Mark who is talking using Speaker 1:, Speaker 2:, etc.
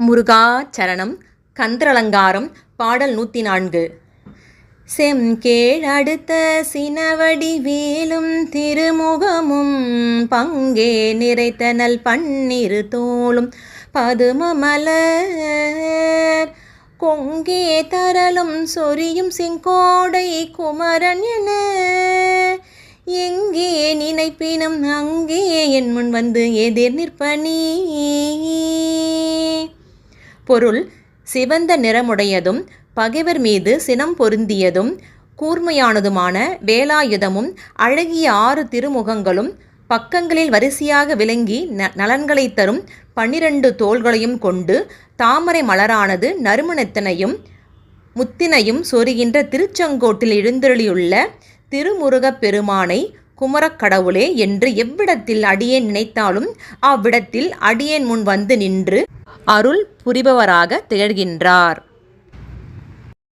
Speaker 1: முருகாச்சரணம். கந்தரலங்காரம். பாடல் 104. செம்கேழடுத்த சினவடி வேலும் திருமுகமும் பங்கே நிறைத்தனல் பன்னிரு தோளும் பதுமமலர் கொங்கே தரலும் சொரியும் செங்கோடை குமரன் என எங்கே நினைப்பினும் அங்கே என் முன் வந்து எதிர் நிற்பனி. பொருள்: சிவந்த நிறமுடையதும் பகைவர் மீது சினம் பொருந்தியதும் கூர்மையானதுமான வேலாயுதமும் அழகிய 6 திருமுகங்களும் பக்கங்களில் வரிசையாக விளங்கி நலன்களை தரும் 12 தோள்களையும் கொண்டு தாமரை மலரானது நறுமணத்தினையும் முத்தினையும் சொரிகின்ற திருச்செங்கோட்டில் எழுந்தருளியுள்ள திருமுருகப் பெருமானை குமரக் கடவுளே என்று எவ்விடத்தில் அடியேன் நினைத்தாலும் அவ்விடத்தில் அடியேன் முன் வந்து நின்று அருள் புரிபவராக திகழ்கின்றார்.